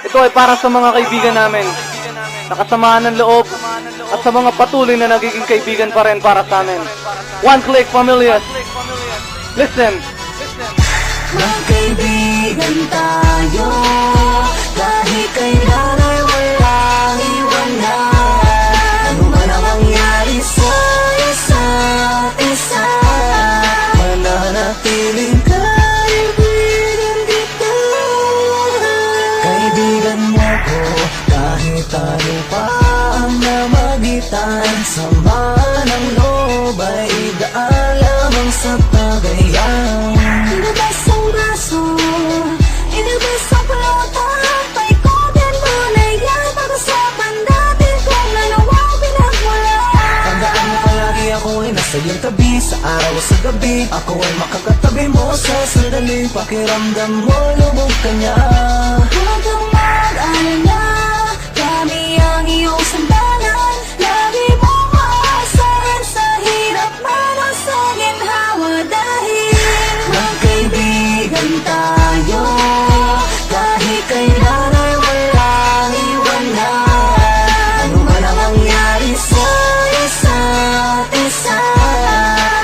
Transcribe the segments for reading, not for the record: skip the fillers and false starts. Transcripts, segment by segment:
Ito ay para sa mga kaibigan namin, nakasamaan ng loob, at sa mga patuloy na nagiging kaibigan pa rin para sa amin. One Click Familias. Listen. Magkaibigan tayo, kahit kailan ay walang iwanan. Ano man ang mangyari sa isa't isa, mananatiling kaibigan kita. Kaibigan mo ko, kahit ano pa ang namagitan. Sama ng loob ay daan lamang sa tagayan. Inabas ang braso, inabas ang pelota, paikotin mo na yan. Pag-usapan natin kung ano ang pinagmula. Tandaan mo palagi ako ay nasa iyong tabi, sa araw o sa gabi. Ako ay makakatabi mo sa sandali. Pakiramdam mo, lubog ka niya. Huwag kang mag-alala, kami ang iyong sandalan. Lagi mong maasahan sa hirap man o sa ginhawa. Dahil magkaibigan tayo, kahit kailan ay walang iwanan. Ano man ang mangyari sa isa't isa,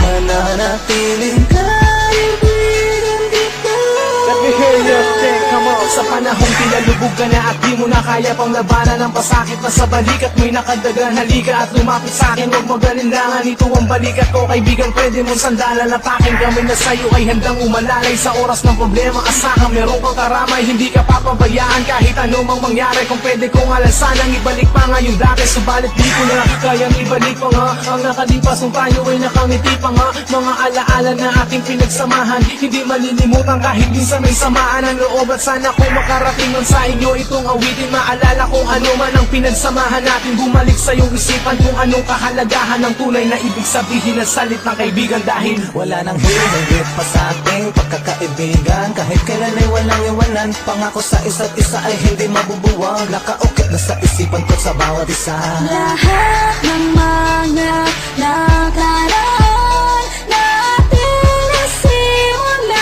mananatiling kaibigan kita. Let me hear you sing, come on. Sa panahong pinalubog ka na at di mo na kaya pang labanan ang pasakit na sa balikat mo'y nakadagan. Halika at lumapit sa'kin, huwag magalinlangan. Ito ang balikat ko, kaibigan, pwede mong sandalan. At aking kami na sa'yo ay handang umalalay. Sa oras ng problema, asahan meron kang karamay. Hindi ka papabayaan kahit ano mang mangyari. Kung pwede kong alasanang ibalik pa nga yung dati, subalit di ko na kayang ibalik pa nga ang nakalipas nung tayo ay nakangiti pa nga. Mga alaala na ating pinagsamahan, hindi malilimutan kahit minsan may samaan ang loob. At sana kung makarating nun sa inyo itong awitin, maalala kung ano man ang pinagsamahan natin. Bumalik sa iyong isipan kung anong kahalagahan ng tunay na ibig sabihin ng salitang kaibigan. Dahil wala nang hihigit pa sa ating pagkakaibigan. Kahit kailan ay walang iwanan, pangako sa isa't isa ay hindi mabubuwag. Nakaukit na sa isipan ko sa bawat isa. Lahat ng mga nakaraan natin nasimulan,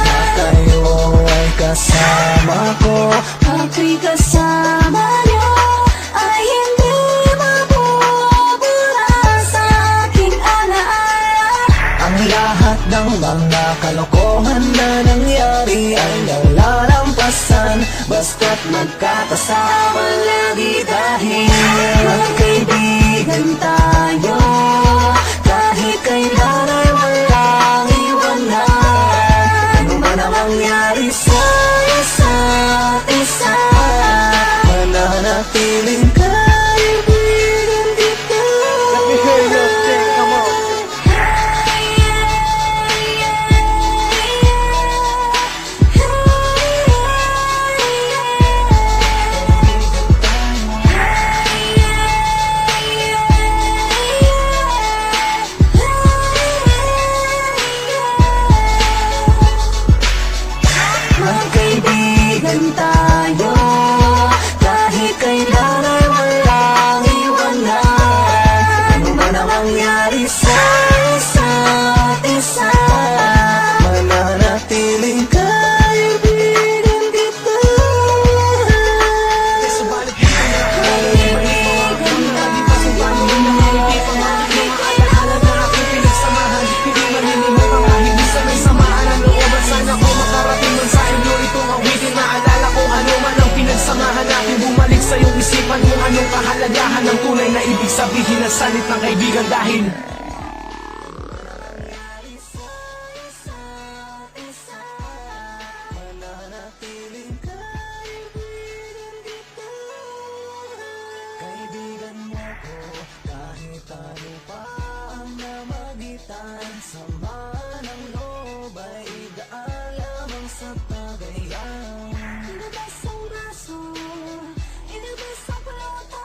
na kayo ay kasama ko. Ako'y kasama niyo ay hindi mabubura sa aking alaala. Ang lahat ng mga kalokohan na nangyari ay nalalampasan, basta't magkakasama lagi. Dahil magkaibigan tayo, kahit kailan ay walang iwanan. Ano man ang mangyari sa isa't isa, mananatiling kaibigan kita. Let me hear you sing, come on. Magkaibigan tayo, kahit kailan ay walang iwanan. Ano man ang mangyari sa isa't isa, mananatiling kaibigan kita. Subalit di ko na kaibigan tayo, alaala na aking pinagsamahan. Hindi malilimutan kahit minsan may samaan ang loob. At sana kung makarating nun sa inyo itong awitin, maalala kung ano man ang pinagsamahan natin. Bumalik sa iyong isipan kung anong kahalagahan ng tunay na ibig sabihin ng salitang kaibigan. Dahil mananatiling kaibigan kita. Kaibigan mo ko, kahit ano pa ang namagitan. Sama ng loob ay daan lamang sa tagayan. Inabas ang braso, inabas ang pelota,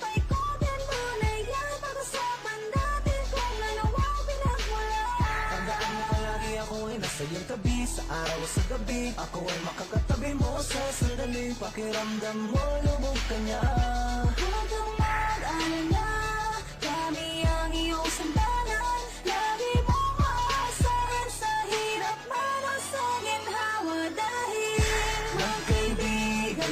paikotin mo na yan. Pag-usapan natin kung ano ang pinagmula. Tandaan mo palagi ako ay nasa iyong tabi, sa araw o sa gabi. Ako ay makakatabi mo sa sandali. Pakiramdam mo, lubog ka niya. Huwag kang mag-alala, kami ang iyong sandalan. Lagi mong maasahan sa hirap man o sa ginhawa. Dahil magkaibigan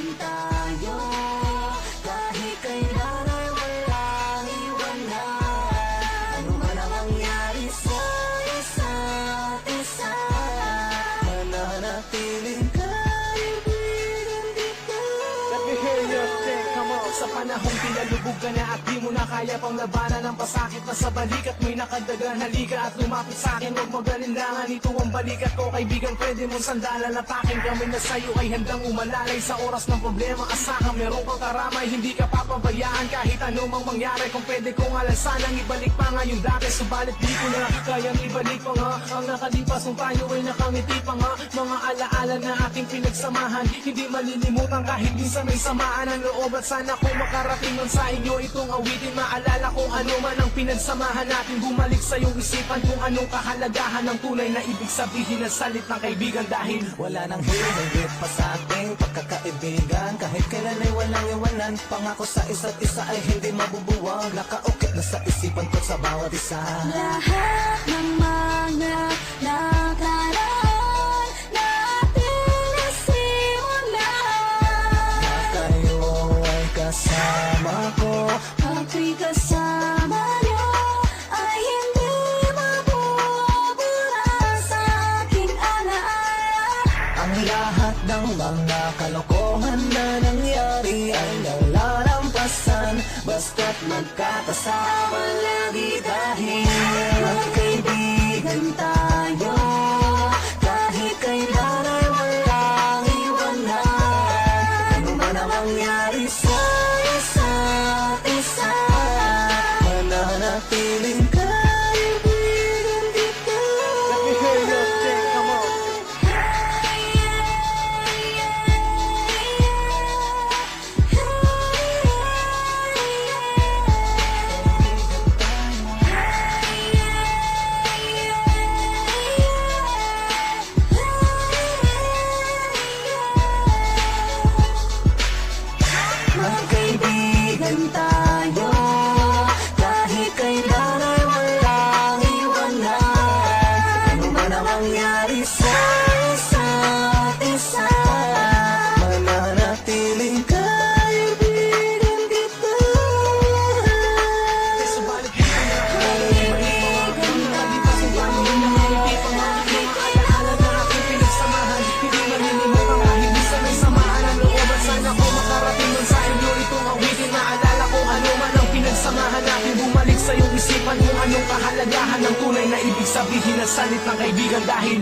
panahong pinalubog ka na at di mo na kaya pang labanan ang pasakit na sa balikat mo'y nakadagan. Halika at lumapit sa'kin, huwag magalinlangan, ito ang balikat ko. Kaibigan, pwede mong sandalan at akin. Kami na sa'yo ay handang umalalay sa oras ng problema. Asahan meron kang karamay, hindi ka papabayaan kahit anumang mangyari. Kung pwede kong alasanang ibalik pa nga yung dati, subalit di ko na kayang ibalik pa nga ang nakalipas kung tayo ay nakangiti pa nga. Mga alaala na ating pinagsamahan, hindi malilimutan kahit minsan may samaan ang loob. At sana kung makarating nun sa inyo itong awitin, maalala kung ano man ang pinagsamahan natin. Bumalik sa iyong isipan kung anong kahalagahan ng tunay na ibig sabihin ng salit ng kaibigan. Dahil wala nang hihigit pa sa ating pagkakaibigan. Kahit kailan ay walang iwanan, pangako sa isa't isa ay hindi mabubuwag. Nakaukit na sa isipan ko sa bawat isa. Lahat ng mga nakaraan natin nasimulan, Na kayo ay kasama ko. ako'y kasama niyo ay hindi mabubura sa aking alaala. Ang lahat ng mga kalokohan na nangyari ay nalalampasan, basta't magkakasama lagi dahil Magkaibigan tayo, kahit kailan ay walang iwanan. Ano man ang mangyari sa isa't isa, mananatiling kaibigan kita. Let me hear you sing, come on. Magkaibigan tayo, kahit kailan ay walang iwanan. Ano man ang mangyari sa isa't isa, mananatiling kaibigan kita. subalit di ko na kaibigan ang nakalipas kung paano yung nakangiti pa nga. Mga alaala na ating pinagsamahan, hindi malilimutan kahit minsan may samaan ang loob. At sana kung makarating nun sa inyo itong awitin, maalala kung ano man ang pinagsamahan natin. Bumalik sa iyong isipan kung anong kahalagahan ng tunay na ibig sabihin ng salit ng kaibigan. Dahil